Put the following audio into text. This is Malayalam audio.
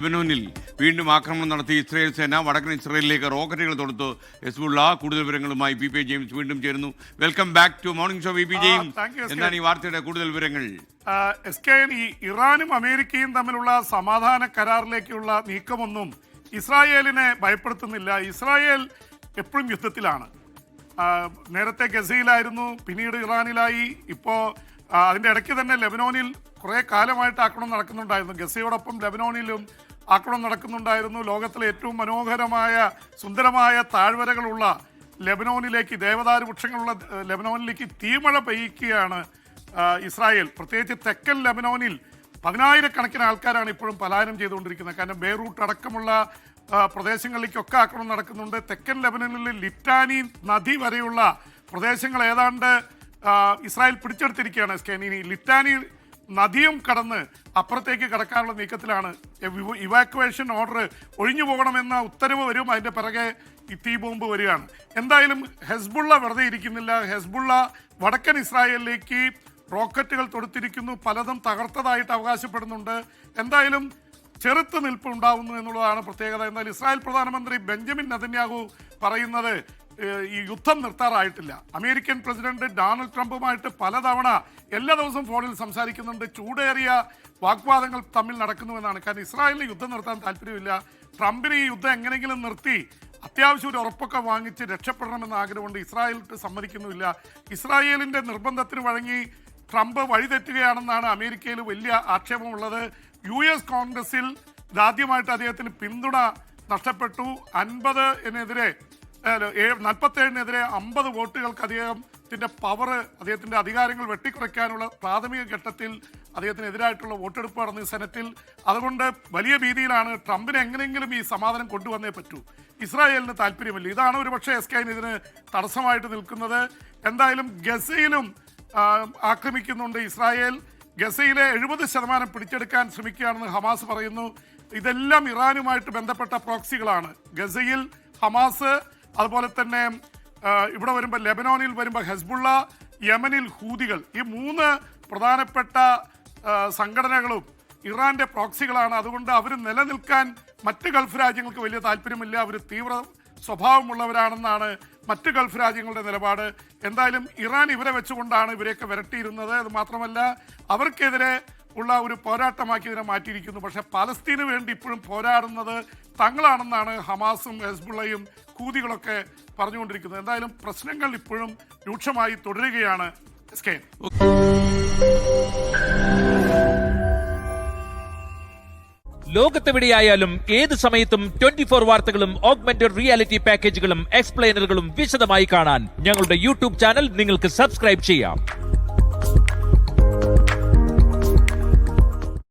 ലെബനോനിൽ വീണ്ടും ആക്രമണം നടത്തി ഇസ്രായേൽ സേന വടക്കൻ ഇസ്രായേലിലേക്ക് റോക്കറ്റുകൾ തൊടുത്തു. ഹെസ്ബുള്ള കൂടുതൽ വിവരങ്ങളുമായി പി ജെയിംസ് വീണ്ടും ചേരുന്നു. Welcome back to morning show P James. എന്താണ് ഈ വാർത്തയുടെ കൂടുതൽ വിവരങ്ങൾ? ഈ ഇറാനും അമേരിക്കയും തമ്മിലുള്ള സമാധാന കരാറിലേക്കുള്ള നീക്കമൊന്നും ഇസ്രായേലിനെ ഭയപ്പെടുത്തുന്നില്ല. ഇസ്രായേൽ എപ്പോഴും യുദ്ധത്തിലാണ്. നേരത്തെ ഗസയിലായിരുന്നു, പിന്നീട് ഇറാനിലായി, ഇപ്പോൾ അതിൻ്റെ ഇടയ്ക്ക് തന്നെ ലെബനോനിൽ കുറേ കാലമായിട്ട് ആക്രമണം നടക്കുന്നുണ്ടായിരുന്നു. ഗസയോടൊപ്പം ലെബനോനിലും ആക്രമണം നടക്കുന്നുണ്ടായിരുന്നു. ലോകത്തിലെ ഏറ്റവും മനോഹരമായ സുന്ദരമായ താഴ്വരകളുള്ള ലെബനോനിലേക്ക്, ദേവദാരു വൃക്ഷങ്ങളുള്ള ലെബനോനിലേക്ക് തീമഴ പെയ്യിക്കുകയാണ് ഇസ്രായേൽ. പ്രത്യേകിച്ച് തെക്കൻ ലെബനോനിൽ 10,000-കണക്കിന് ആൾക്കാരാണ് ഇപ്പോഴും പലായനം ചെയ്തുകൊണ്ടിരിക്കുന്നത്. കാരണം ബെയ്റൂട്ട് അടക്കമുള്ള പ്രദേശങ്ങളിലേക്കൊക്കെ ആക്രമണം നടക്കുന്നുണ്ട്. തെക്കൻ ലെബനോനിൽ ലിറ്റാനി നദി വരെയുള്ള പ്രദേശങ്ങൾ ഏതാണ്ട് ഇസ്രായേൽ പിടിച്ചെടുത്തിരിക്കുകയാണ്. ഇനി ലിറ്റാനി നദിയും കടന്ന് അപ്പുറത്തേക്ക് കടക്കാനുള്ള നീക്കത്തിലാണ്. ഇവാക്യുവേഷൻ ഓർഡർ ഒഴിഞ്ഞു പോകണമെന്ന ഉത്തരവ് വരും, അതിൻ്റെ പിറകെ ഈ തീ ബോംബ് വരികയാണ്. എന്തായാലും ഹെസ്ബുള്ള വെറുതെ ഇരിക്കുന്നില്ല. ഹെസ്ബുള്ള വടക്കൻ ഇസ്രായേലിലേക്ക് റോക്കറ്റുകൾ തൊടുത്തിരിക്കുന്നു, പലതും തകർത്തതായിട്ട് അവകാശപ്പെടുന്നുണ്ട്. എന്തായാലും ചെറുത്ത് നിൽപ്പ് ഉണ്ടാവുന്നു എന്നുള്ളതാണ് പ്രത്യേകത. എന്നാൽ ഇസ്രായേൽ പ്രധാനമന്ത്രി ബെഞ്ചമിൻ നെതന്യാഹു പറയുന്നത് ഈ യുദ്ധം നിർത്താറായിട്ടില്ല. അമേരിക്കൻ പ്രസിഡന്റ് ഡൊണാൾഡ് ട്രംപുമായിട്ട് പലതവണ എല്ലാ ദിവസവും ഫോണിൽ സംസാരിക്കുന്നുണ്ട്. ചൂടേറിയ വാഗ്വാദങ്ങൾ തമ്മിൽ നടക്കുന്നുവെന്നാണ്. കാരണം ഇസ്രായേലിന് യുദ്ധം നിർത്താൻ താല്പര്യമില്ല. ട്രംപിന് ഈ യുദ്ധം എങ്ങനെയെങ്കിലും നിർത്തി അത്യാവശ്യം ഒരു ഉറപ്പൊക്കെ വാങ്ങിച്ച് രക്ഷപ്പെടണമെന്ന ആഗ്രഹമുണ്ട്. ഇസ്രായേലിട്ട് സമ്മതിക്കുന്നുമില്ല. ഇസ്രായേലിൻ്റെ നിർബന്ധത്തിന് വഴങ്ങി ട്രംപ് വഴിതെറ്റുകയാണെന്നാണ് അമേരിക്കയിൽ വലിയ ആക്ഷേപമുള്ളത്. US കോൺഗ്രസിൽ ഇതാദ്യമായിട്ട് അദ്ദേഹത്തിന് പിന്തുണ നഷ്ടപ്പെട്ടു. 47-നെതിരെ 50 വോട്ടുകൾക്ക് അദ്ദേഹത്തിൻ്റെ പവർ, അദ്ദേഹത്തിൻ്റെ അധികാരങ്ങൾ വെട്ടിക്കുറയ്ക്കാനുള്ള പ്രാഥമിക ഘട്ടത്തിൽ അദ്ദേഹത്തിനെതിരായിട്ടുള്ള വോട്ടെടുപ്പ് നടന്നു സെനറ്റിൽ. അതുകൊണ്ട് വലിയ ഭീതിയിലാണ്. ട്രംപിന് എങ്ങനെയെങ്കിലും ഈ സമാധാനം കൊണ്ടുവന്നേ പറ്റൂ. ഇസ്രായേലിന് താല്പര്യമില്ല. ഇതാണ് ഒരുപക്ഷെ ഇതിന് തടസ്സമായിട്ട് നിൽക്കുന്നത്. എന്തായാലും ഗസയിലും ആക്രമിക്കുന്നുണ്ട് ഇസ്രായേൽ. ഗസയിലെ 70% പിടിച്ചെടുക്കാൻ ശ്രമിക്കുകയാണെന്ന് ഹമാസ് പറയുന്നു. ഇതെല്ലാം ഇറാനുമായിട്ട് ബന്ധപ്പെട്ട പ്രോക്സികളാണ്. ഗസയിൽ ഹമാസ്, അതുപോലെ തന്നെ ഇവിടെ വരുമ്പോൾ ലെബനോനിൽ വരുമ്പോൾ ഹെസ്ബുള്ള, യമനിൽ ഹൂതികൾ, ഈ 3 പ്രധാനപ്പെട്ട സംഘടനകളും ഇറാന്റെ പ്രോക്സികളാണ്. അതുകൊണ്ട് അവർ നിലനിൽക്കാൻ മറ്റ് ഗൾഫ് രാജ്യങ്ങൾക്ക് വലിയ താല്പര്യമില്ല. അവർ തീവ്ര സ്വഭാവമുള്ളവരാണെന്നാണ് മറ്റ് ഗൾഫ് രാജ്യങ്ങളുടെ നിലപാട്. എന്തായാലും ഇറാൻ ഇവരെ വെച്ചുകൊണ്ടാണ് ഇവരെയൊക്കെ വിരട്ടിയിരുന്നത്. അത് മാത്രമല്ല അവർക്കെതിരെ ഉള്ള ഒരു പോരാട്ടമാക്കി ഇതിനെ മാറ്റിയിരിക്കുന്നു. പക്ഷേ പലസ്തീന് വേണ്ടി ഇപ്പോഴും പോരാടുന്നത് തങ്ങളാണെന്നാണ് ഹമാസും ഹെസ്ബുള്ളയും ഹൂതികളൊക്കെ പറഞ്ഞുകൊണ്ടിരിക്കുന്നത്. എന്തായാലും പ്രശ്നങ്ങൾ ഇപ്പോഴും രൂക്ഷമായി തുടരുകയാണ്. ലോകത്തെവിടെയായാലും ഏത് സമയത്തും 24 വാർത്തകളും ഓഗ്മെന്റഡ് റിയാലിറ്റി പാക്കേജുകളും എക്സ്പ്ലെയിനറുകളും വിശദമായി കാണാൻ ഞങ്ങളുടെ YouTube ചാനൽ നിങ്ങൾക്ക് സബ്സ്ക്രൈബ് ചെയ്യാം.